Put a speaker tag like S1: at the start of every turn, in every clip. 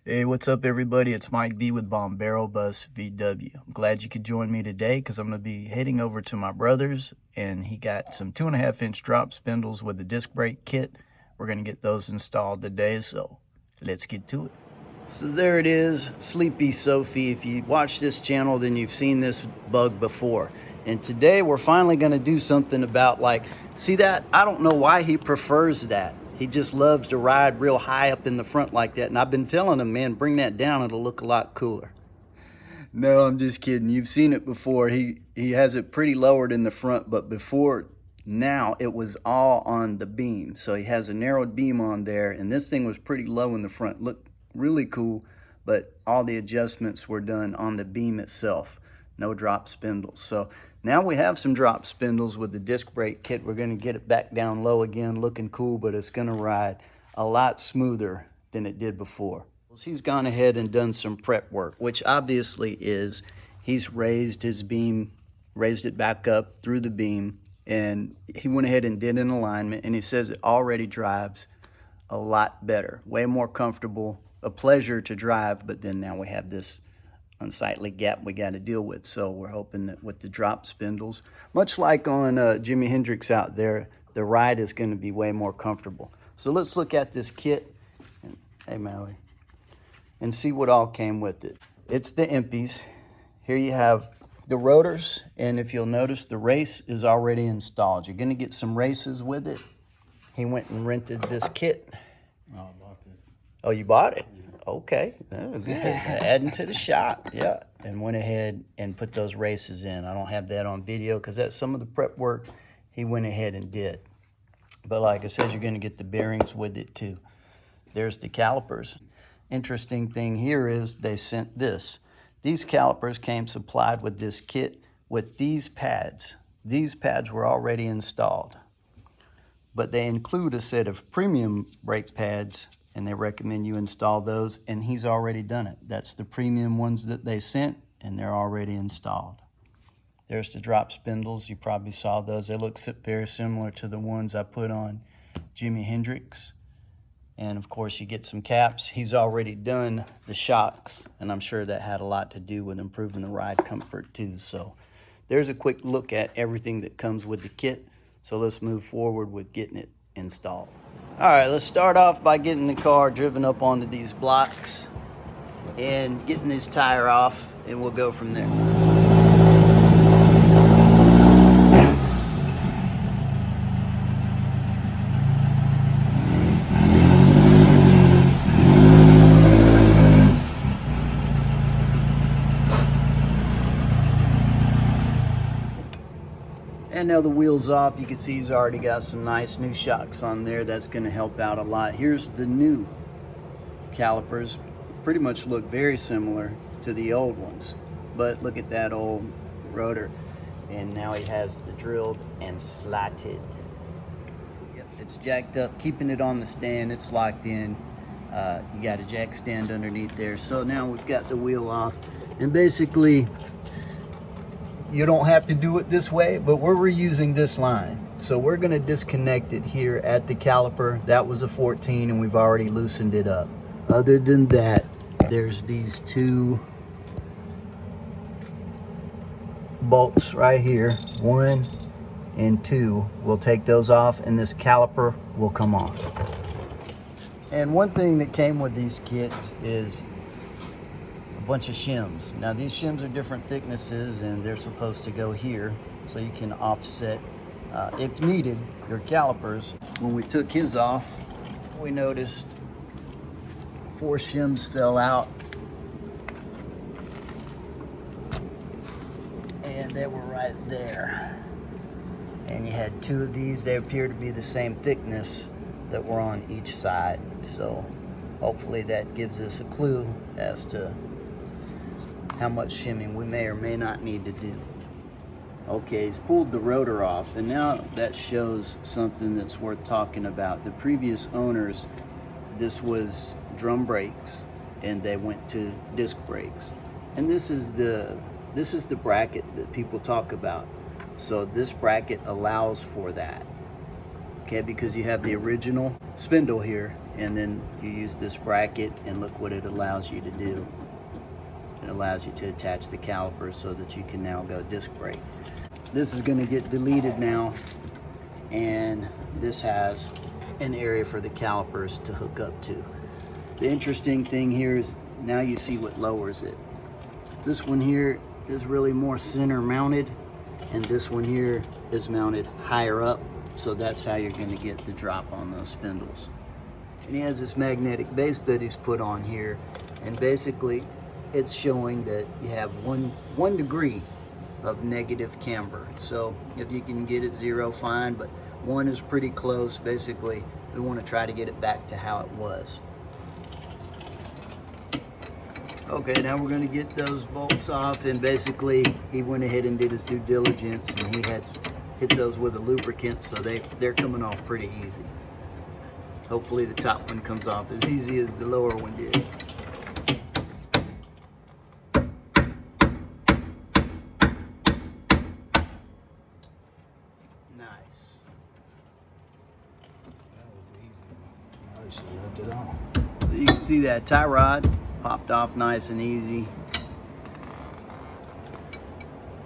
S1: Hey, what's up, everybody? It's Mike B with Bombero Bus VW. I'm glad you could join me today because I'm going to be heading over to my brother's, and he got some 2.5-inch drop spindles with a disc brake kit. We're going to get those installed today, so let's get to it. So there it is, Sleepy Sophie. If you watch this channel, then you've seen this bug before. And today we're finally going to do something about, like, see that? I don't know why he prefers that. He just loves to ride real high up in the front like that. And I've been telling him, man, bring that down. It'll look a lot cooler. No, I'm just kidding. You've seen it before. He has it pretty lowered in the front, but before now it was all on the beam. So he has a narrowed beam on there, and this thing was pretty low in the front. Looked really cool, but all the adjustments were done on the beam itself. No drop spindles. So now we have some drop spindles with the disc brake kit. We're going to get it back down low again, looking cool, but it's going to ride a lot smoother than it did before. He's gone ahead and done some prep work, which obviously is he's raised his beam, raised it back up through the beam, and he went ahead and did an alignment, and he says it already drives a lot better, way more comfortable, a pleasure to drive. But then now we have this unsightly gap we got to deal with. So we're hoping that with the drop spindles, much like on Jimi Hendrix out there, the ride is going to be way more comfortable. So let's look at this kit. Hey, Maui. And see what all came with it. It's the Impies. Here you have the rotors, and if you'll notice, the race is already installed. You're going to get some races with it. He went and rented this kit.
S2: Oh, I bought this.
S1: Oh, you bought it? Okay. Oh, good. Adding to the shop. Yeah. And went ahead and put those races in. I don't have that on video because that's some of the prep work he went ahead and did. But like I said, you're going to get the bearings with it too. There's the calipers. Interesting thing here is they sent this. These calipers came supplied with this kit with these pads. These pads were already installed, but they include a set of premium brake pads, and they recommend you install those, and he's already done it. That's the premium ones that they sent, and they're already installed. There's the drop spindles. You probably saw those. They look very similar to the ones I put on Jimi Hendrix. And of course, you get some caps. He's already done the shocks, and I'm sure that had a lot to do with improving the ride comfort too. So there's a quick look at everything that comes with the kit. So let's move forward with getting it installed. All right, let's start off by getting the car driven up onto these blocks and getting this tire off, and we'll go from there. And now the wheel's off. You can see he's already got some nice new shocks on there. That's going to help out a lot. Here's the new calipers. Pretty much look very similar to the old ones. But look at that old rotor. And now he has the drilled and slotted. Yep, it's jacked up, keeping it on the stand. It's locked in. You got a jack stand underneath there. So now we've got the wheel off. And basically, you don't have to do it this way, but we're reusing this line. So we're going to disconnect it here at the caliper. That was a 14, and we've already loosened it up. Other than that, there's these two bolts right here, 1 and 2. We'll take those off, and this caliper will come off. And one thing that came with these kits is bunch of shims. Now these shims are different thicknesses, and they're supposed to go here so you can offset, if needed, your calipers. When we took his off, we noticed 4 shims fell out, and they were right there. And you had 2 of these. They appear to be the same thickness that were on each side. So hopefully that gives us a clue as to how much shimming we may or may not need to do. Okay, he's pulled the rotor off, and now that shows something that's worth talking about. The previous owners, this was drum brakes, and they went to disc brakes. And this is the bracket that people talk about. So this bracket allows for that. Okay, because you have the original spindle here, and then you use this bracket, and look what it allows you to do. It allows you to attach the caliper so that you can now go disc brake. This is going to get deleted now, and this has an area for the calipers to hook up to. The interesting thing here is now you see what lowers it. This one here is really more center mounted, and this one here is mounted higher up, so that's how you're going to get the drop on those spindles. And he has this magnetic base that he's put on here, and basically it's showing that you have one degree of negative camber. So if you can get it 0, fine, but 1 is pretty close. Basically we want to try to get it back to how it was. Okay, now we're going to get those bolts off, and basically he went ahead and did his due diligence, and he had hit those with a lubricant, so they're coming off pretty easy. Hopefully the top one comes off as easy as the lower one did. Nice.
S2: That was easy. I should have left it on.
S1: So you can see that tie rod popped off nice and easy.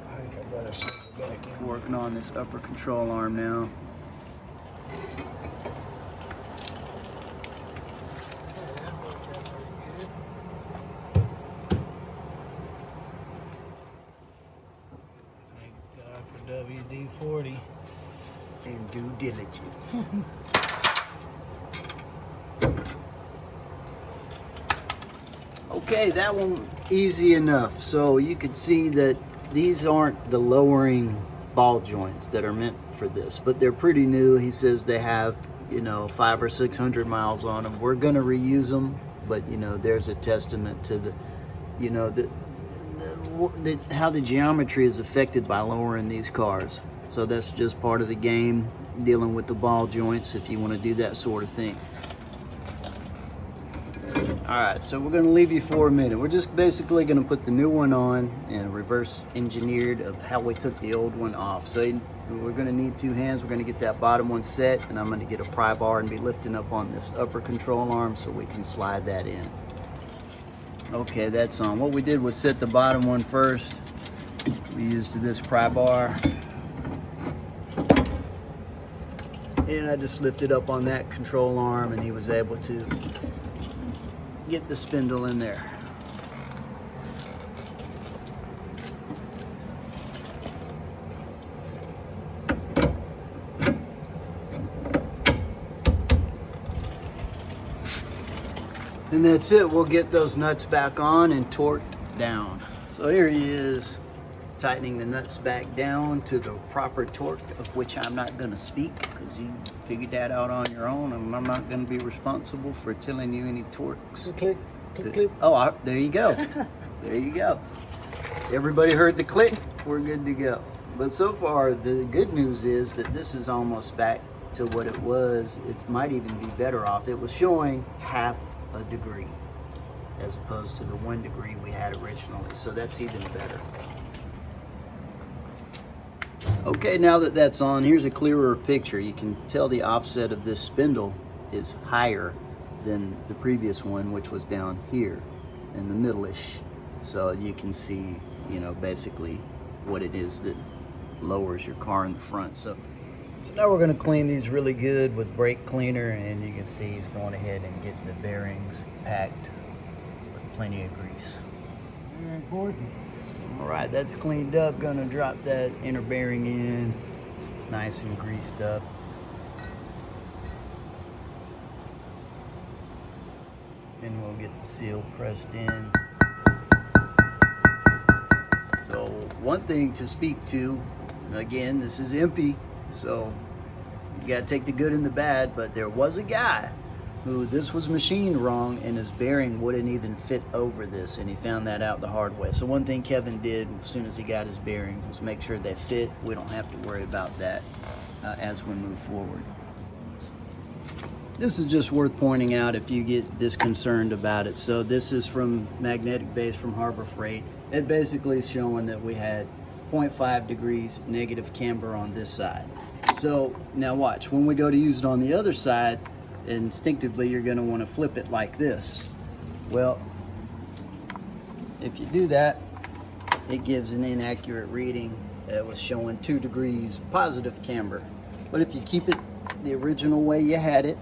S2: I think I better slip it back in.
S1: Working on this upper control arm now.
S2: Thank God for WD-40.
S1: And due diligence. Okay, that one easy enough. So you can see that these aren't the lowering ball joints that are meant for this, but they're pretty new. He says they have, 500 or 600 miles on them. We're gonna reuse them, but there's a testament to the, how the geometry is affected by lowering these cars. So that's just part of the game, dealing with the ball joints if you want to do that sort of thing. Alright, so we're going to leave you for a minute. We're just basically going to put the new one on and reverse engineered of how we took the old one off. So we're going to need 2 hands. We're going to get that bottom one set, and I'm going to get a pry bar and be lifting up on this upper control arm so we can slide that in. Okay, that's on. What we did was set the bottom one first. We used this pry bar, and I just lifted up on that control arm, and he was able to get the spindle in there. And that's it. We'll get those nuts back on and torqued down. So here he is, tightening the nuts back down to the proper torque, of which I'm not going to speak because you figured that out on your own, and I'm not going to be responsible for telling you any torques.
S2: Click, click, click.
S1: Oh, there you go. There you go. Everybody heard the click. We're good to go. But so far, the good news is that this is almost back to what it was. It might even be better off. It was showing half a degree as opposed to the 1 degree we had originally. So that's even better. Okay, now that that's on, here's a clearer picture. You can tell the offset of this spindle is higher than the previous one, which was down here in the middle-ish. So you can see, basically what it is that lowers your car in the front. So now we're going to clean these really good with brake cleaner, and you can see he's going ahead and getting the bearings packed with plenty of grease.
S2: Very important.
S1: All right, that's cleaned up. Gonna drop that inner bearing in, nice and greased up. And we'll get the seal pressed in. So one thing to speak to, again, this is empty, so you gotta take the good and the bad, but there was a guy who this was machined wrong and his bearing wouldn't even fit over this, and he found that out the hard way. So one thing Kevin did as soon as he got his bearings was make sure they fit. We don't have to worry about that as we move forward. This is just worth pointing out if you get this concerned about it. So this is from Magnetic Base from Harbor Freight. It basically is showing that we had 0.5 degrees negative camber on this side. So now watch, when we go to use it on the other side, instinctively you're going to want to flip it like this. Well, if you do that, it gives an inaccurate reading. It was showing 2 degrees positive camber. But if you keep it the original way you had it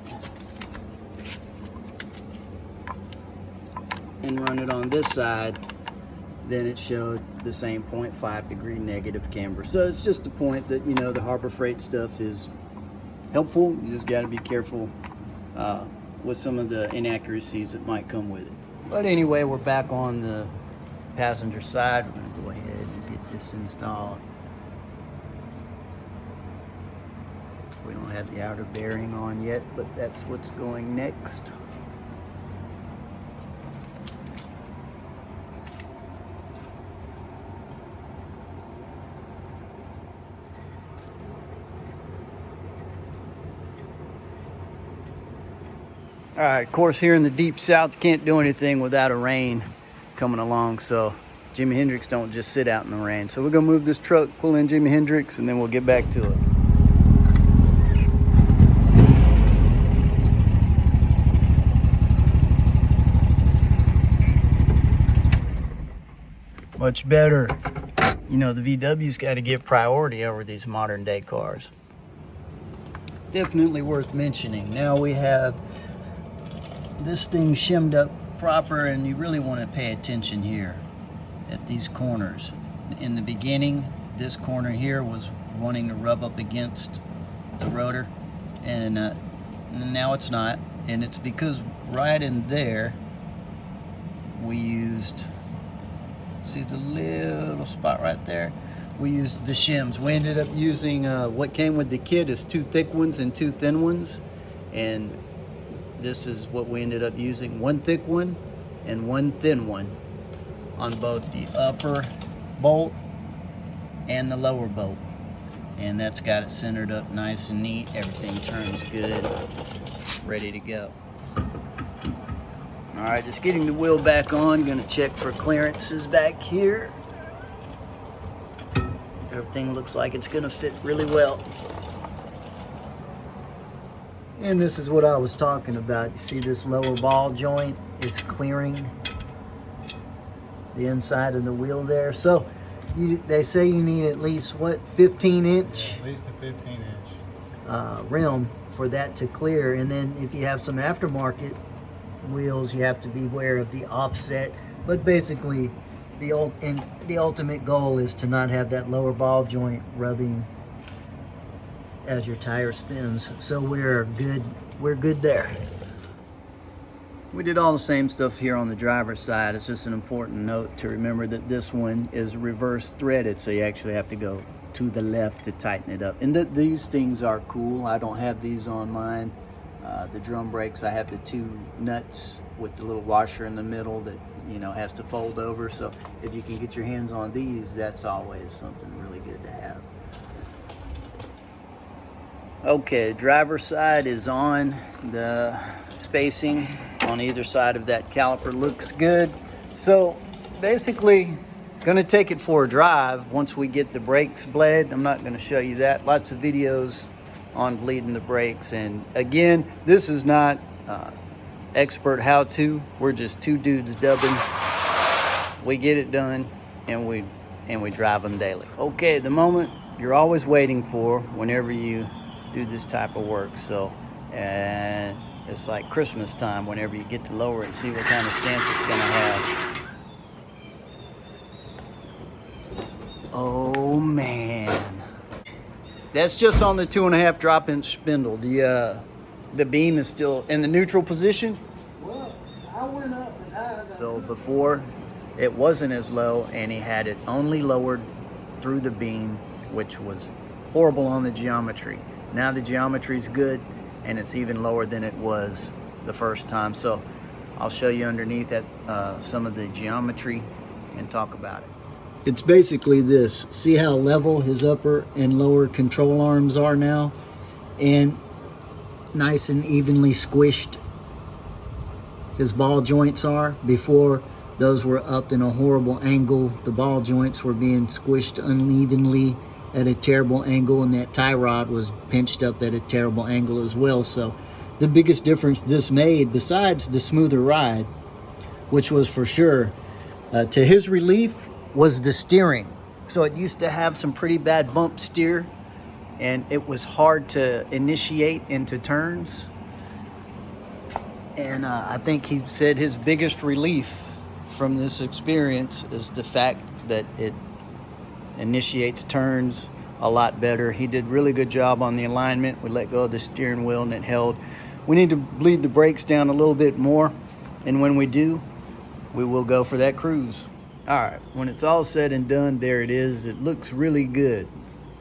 S1: and run it on this side, then it showed the same 0.5 degree negative camber. So it's just a point that, you know, the Harbor Freight stuff is helpful. You just got to be careful with some of the inaccuracies that might come with it. But anyway, we're back on the passenger side. We're going to go ahead and get this installed. We don't have the outer bearing on yet, but that's what's going next. All right, of course, here in the deep south, you can't do anything without a rain coming along, so Jimi Hendrix don't just sit out in the rain. So we're gonna move this truck, pull in Jimi Hendrix, and then we'll get back to it. Much better. You know, the VW's got to get priority over these modern day cars. Definitely worth mentioning. Now we have this thing shimmed up proper, and you really want to pay attention here at these corners. In the beginning, this corner here was wanting to rub up against the rotor, and now it's not, and it's because right in there we used, see the little spot right there, we used the shims. We ended up using what came with the kit is 2 thick ones and 2 thin ones, and this is what we ended up using, 1 thick one and 1 thin one on both the upper bolt and the lower bolt. And that's got it centered up nice and neat. Everything turns good, ready to go. All right, just getting the wheel back on. Gonna check for clearances back here. Everything looks like it's gonna fit really well. And this is what I was talking about. You see this lower ball joint is clearing the inside of the wheel there. So they say you need at least, what, 15-inch?
S2: At least a 15-inch.
S1: Rim for that to clear. And then if you have some aftermarket wheels, you have to be aware of the offset. But basically, the ultimate goal is to not have that lower ball joint rubbing as your tire spins. So we're good there. We did all the same stuff here on the driver's side. It's just an important note to remember that this one is reverse threaded, so you actually have to go to the left to tighten it up. And these things are cool. I don't have these on mine. The drum brakes, I have the 2 nuts with the little washer in the middle that, you know, has to fold over. So if you can get your hands on these, that's always something really good to have. Okay, driver's side is on. The spacing on either side of that caliper looks good. So basically, gonna take it for a drive once we get the brakes bled. I'm not gonna show you that. Lots of videos on bleeding the brakes. And again, this is not expert how-to. We're just 2 dudes dubbing. We get it done, and we drive them daily. Okay, the moment you're always waiting for whenever you do this type of work. So, and it's like Christmas time whenever you get to lower it and see what kind of stance it's gonna have. Oh man, that's just on the 2.5 drop-inch spindle. The beam is still in the neutral position.
S2: Well, I went up as high as
S1: So before it wasn't as low, and he had it only lowered through the beam, which was horrible on the geometry. Now the geometry's good, and it's even lower than it was the first time. So I'll show you underneath at some of the geometry and talk about it. It's basically this. See how level his upper and lower control arms are now? And nice and evenly squished his ball joints are. Before,
S3: Those were up in a horrible angle. The ball joints were being squished unevenly at a terrible angle, and that tie rod was pinched up at a terrible angle as well. So the biggest difference this made, besides the smoother ride, which was for sure to his relief, was the steering. So it used to have some pretty bad bump steer, and it was hard to initiate into turns. And I think he said his biggest relief from this experience is the fact that it initiates turns a lot better. He did really good job on the alignment. We let go of the steering wheel and it held. We need to bleed the brakes down a little bit more, and when we do, we will go for that cruise. All right, when it's all said and done, there it is. It looks really good.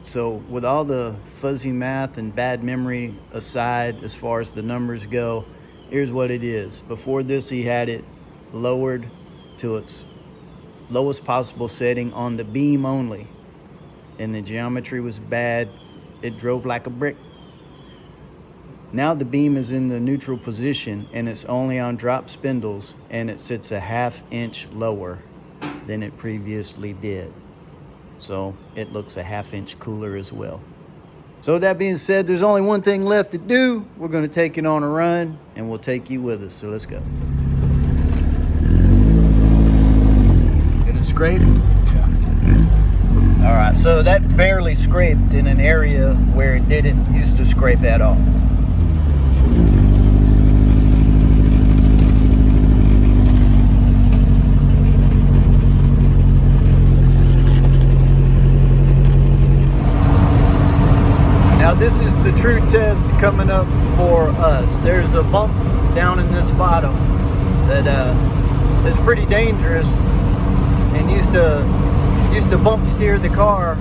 S3: So with all the fuzzy math and bad memory aside, as far as the numbers go, here's what it is. Before this, he had it lowered to its lowest possible setting on the beam only, and the geometry was bad. It drove like a brick. Now the beam is in the neutral position, and it's only on drop spindles, and it sits a 1/2 inch lower than it previously did. So it looks a 1/2 inch cooler as well. So with that being said, there's only one thing left to do. We're going to take it on a run, and we'll take you with us. So let's go. Gonna scrape? Yeah. All right, so that barely scraped in an area where it didn't used to scrape at all. Now this is the true test coming up for us. There's a bump down in this bottom that is pretty dangerous and used to bump steer the car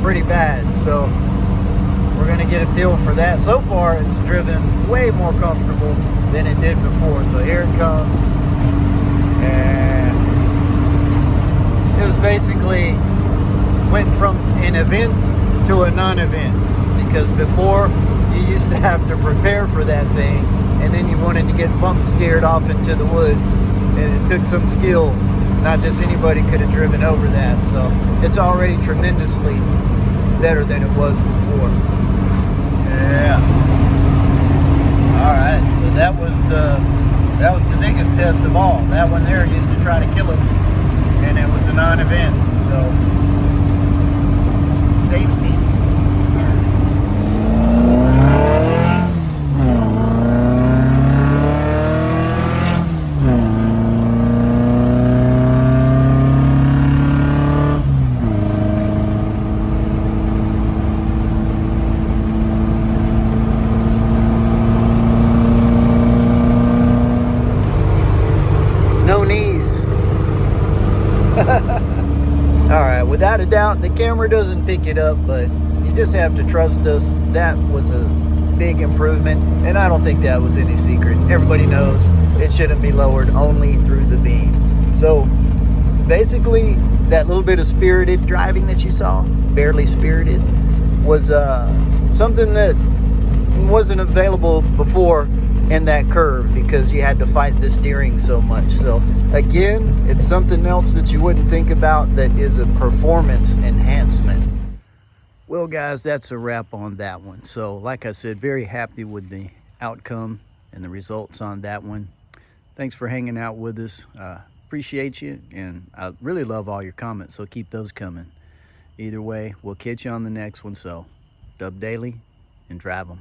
S3: pretty bad. So we're gonna get a feel for that. So far it's driven way more comfortable than it did before. So here it comes. And it was basically went from an event to a non-event. Because before, you used to have to prepare for that thing, and then you wanted to get bump steered off into the woods, and it took some skill. Not just anybody could have driven over that, so it's already tremendously better than it was before. Yeah. All right, so that was the biggest test of all. That one there used to try to kill us, and it was a non-event. So safety. No knees. All right, without a doubt, the camera doesn't pick it up, but you just have to trust us. That was a big improvement, and I don't think that was any secret. Everybody knows it shouldn't be lowered only through the beam. So basically, that little bit of spirited driving that you saw, barely spirited, was something that wasn't available before in that curve because you had to fight the steering so much. So again, it's something else that you wouldn't think about that is a performance enhancement. Well guys, that's a wrap on that one. So like I said, very happy with the outcome and the results on that one. Thanks for hanging out with us. Appreciate you, and I really love all your comments, so keep those coming. Either way, we'll catch you on the next one. So dub daily and drive them.